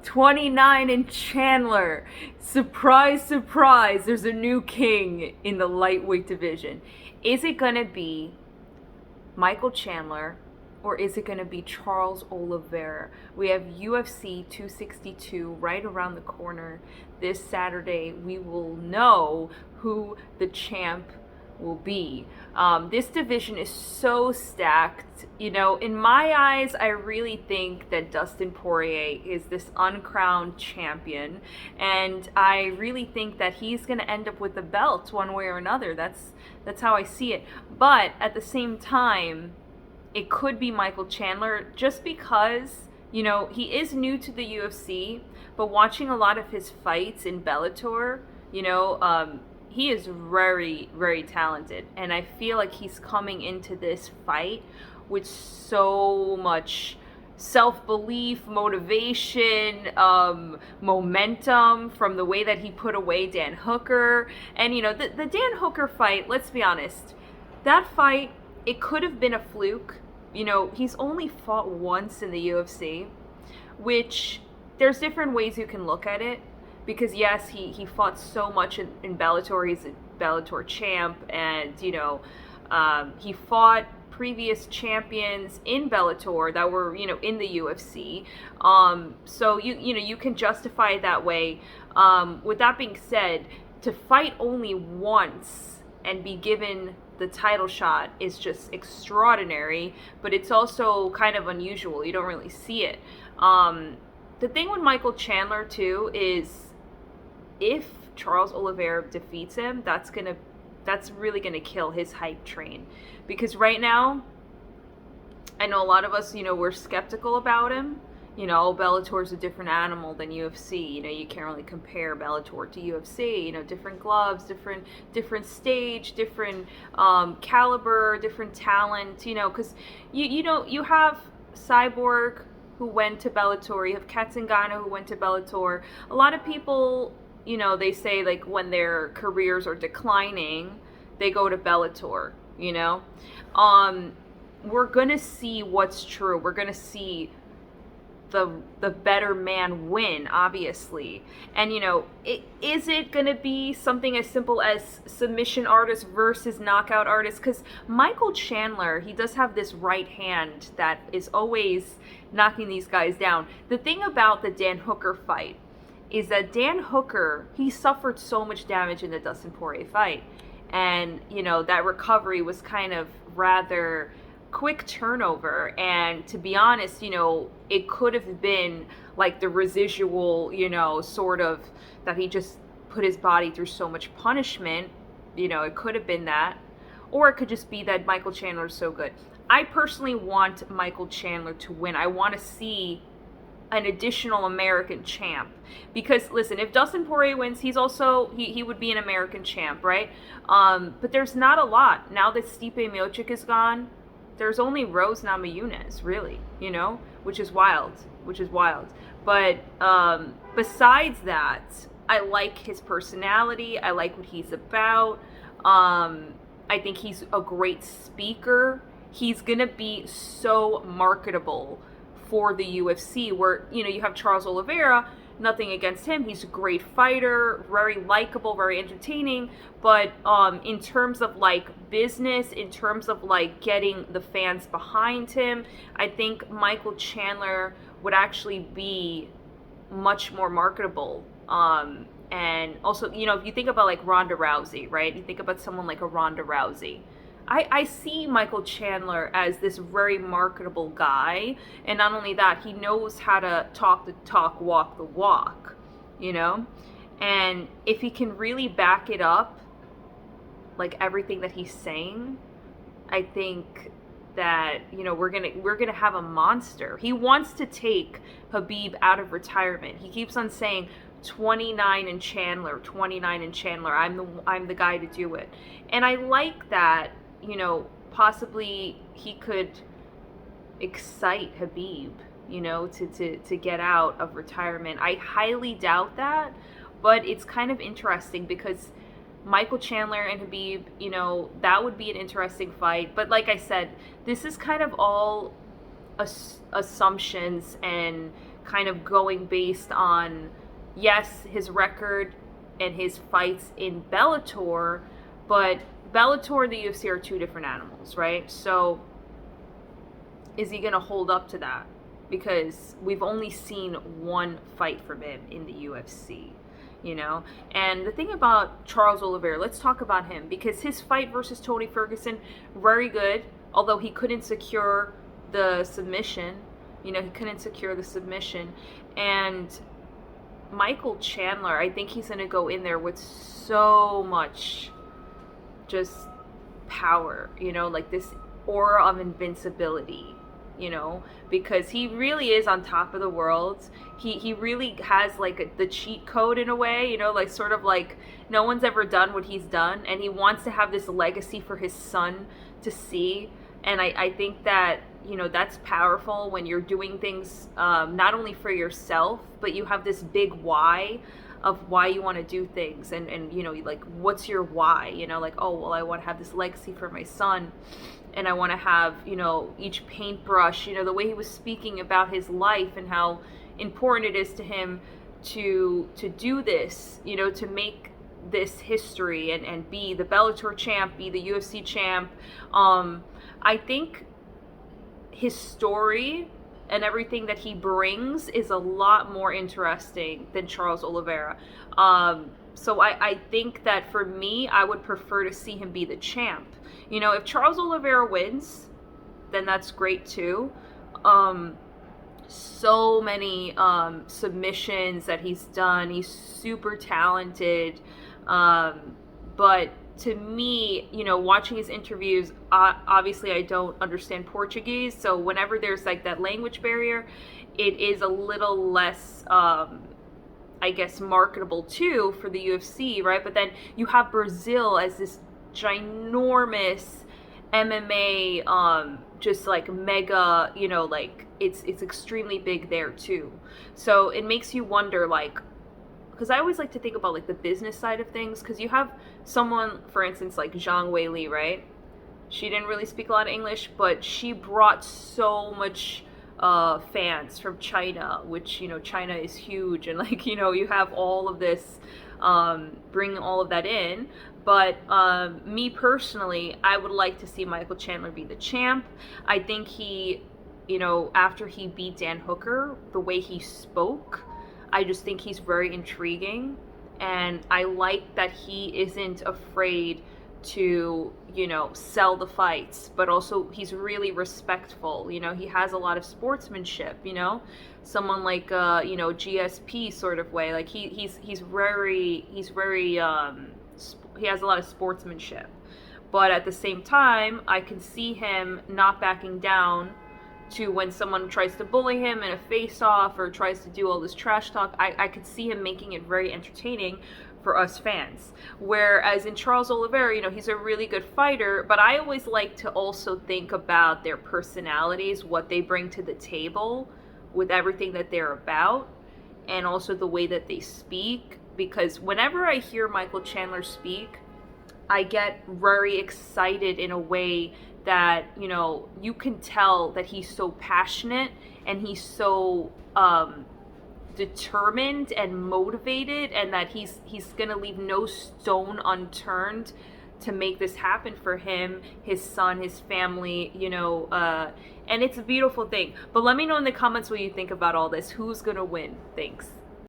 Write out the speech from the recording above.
29 and Chandler. Surprise, surprise, there's a new king in the lightweight division. Is it going to be Michael Chandler or is it going to be Charles Oliveira? We have UFC 262 right around the corner. This Saturday, we will know who the champ will be. This division is so stacked. You know, in my eyes, I really think that Dustin Poirier is this uncrowned champion, and I really think that he's going to end up with the belt one way or another. That's how I see it. But at the same time, it could be Michael Chandler just because, you know, he is new to the UFC, but watching a lot of his fights in Bellator, you know, he is very, very talented. And I feel like he's coming into this fight with so much self-belief, motivation, momentum from the way that he put away Dan Hooker. And, you know, the Dan Hooker fight, let's be honest, that fight, it could have been a fluke. You know, he's only fought once in the UFC, which there's different ways you can look at it. Because yes, he fought so much in Bellator. He's a Bellator champ, and you know, he fought previous champions in Bellator that were, you know, in the UFC. So you know, you can justify it that way. With that being said, to fight only once and be given the title shot is just extraordinary, but it's also kind of unusual. You don't really see it. The thing with Michael Chandler too is, if Charles Oliveira defeats him, that's really gonna kill his hype train. Because right now, I know a lot of us, you know, we're skeptical about him. You know, Bellator's a different animal than UFC. You know, you can't really compare Bellator to UFC. You know, different gloves, different stage, different caliber, different talent. You know, because you know, you have Cyborg who went to Bellator. You have Katzengano who went to Bellator. A lot of people, you know, they say like when their careers are declining, they go to Bellator, you know. We're going to see what's true. We're going to see the better man win, obviously. And, you know, is it going to be something as simple as submission artist versus knockout artist? Because Michael Chandler, he does have this right hand that is always knocking these guys down. The thing about the Dan Hooker fight is that Dan Hooker, he suffered so much damage in the Dustin Poirier fight. And, you know, that recovery was kind of rather quick turnover. And to be honest, you know, it could have been like the residual, you know, sort of that he just put his body through so much punishment. You know, it could have been that. Or it could just be that Michael Chandler is so good. I personally want Michael Chandler to win. I want to see an additional American champ, because listen, if Dustin Poirier wins, he's also he would be an American champ, right? But there's not a lot now that Stipe Miocic is gone. There's only Rose Namajunas, really, you know, which is wild. But besides that, I like his personality. I like what he's about. I think he's a great speaker. He's gonna be so marketable for the UFC, where, you know, you have Charles Oliveira, nothing against him, he's a great fighter, very likable, very entertaining, but in terms of like business, in terms of like getting the fans behind him, I think Michael Chandler would actually be much more marketable. And also, you know, if you think about like Ronda Rousey, right? You think about someone like a Ronda Rousey. I see Michael Chandler as this very marketable guy, and not only that, he knows how to talk the talk, walk the walk, you know? And if he can really back it up, like everything that he's saying, I think that, you know, we're gonna have a monster. He wants to take Khabib out of retirement. He keeps on saying 29 and Chandler, I'm the guy to do it. And I like that. You know, possibly he could excite Khabib, you know, to get out of retirement. I highly doubt that, but it's kind of interesting because Michael Chandler and Khabib, you know, that would be an interesting fight. But like I said, this is kind of all assumptions and kind of going based on, yes, his record and his fights in Bellator, but Bellator and the UFC are two different animals, right? So is he going to hold up to that? Because we've only seen one fight from him in the UFC, you know? And the thing about Charles Oliveira, let's talk about him, because his fight versus Tony Ferguson, very good, although he couldn't secure the submission. You know, he couldn't secure the submission. And Michael Chandler, I think he's going to go in there with so much just power, you know, like this aura of invincibility, you know, because he really is on top of the world. He really has like the cheat code in a way, you know, like sort of like no one's ever done what he's done, and he wants to have this legacy for his son to see. And I think that, you know, that's powerful when you're doing things not only for yourself, but you have this big why of why you want to do things. And you know, like, what's your why? You know, like, oh, well, I want to have this legacy for my son. And I want to have, you know, each paintbrush, you know, the way he was speaking about his life and how important it is to him to do this, you know, to make this history and be the Bellator champ, be the UFC champ. I think his story and everything that he brings is a lot more interesting than Charles Oliveira. So I think that for me, I would prefer to see him be the champ. You know, if Charles Oliveira wins, then that's great too. So many submissions that he's done. He's super talented. But to me, you know, watching his interviews, obviously I don't understand Portuguese, so whenever there's like that language barrier, it is a little less, I guess, marketable too for the UFC, right? But then you have Brazil as this ginormous MMA, just like mega, you know, like it's extremely big there too. So it makes you wonder, like, because I always like to think about like the business side of things, because you have someone, for instance, like Zhang Weili, right? She didn't really speak a lot of English, but she brought so much fans from China, which, you know, China is huge, and like, you know, you have all of this, bringing all of that in. But me personally, I would like to see Michael Chandler be the champ. I think he, you know, after he beat Dan Hooker, the way he spoke, I just think he's very intriguing, and I like that he isn't afraid to, you know, sell the fights, but also he's really respectful. You know, he has a lot of sportsmanship, you know, someone like, you know, GSP sort of way. Like he's very, he has a lot of sportsmanship, but at the same time, I can see him not backing down to when someone tries to bully him in a face-off or tries to do all this trash talk. I could see him making it very entertaining for us fans. Whereas in Charles Oliveira, you know, he's a really good fighter, but I always like to also think about their personalities, what they bring to the table with everything that they're about, and also the way that they speak. Because whenever I hear Michael Chandler speak, I get very excited in a way that, you know, you can tell that he's so passionate and he's so determined and motivated, and that he's gonna leave no stone unturned to make this happen for him, his son, his family, you know, and it's a beautiful thing. But let me know in the comments what you think about all this. Who's gonna win? Thanks.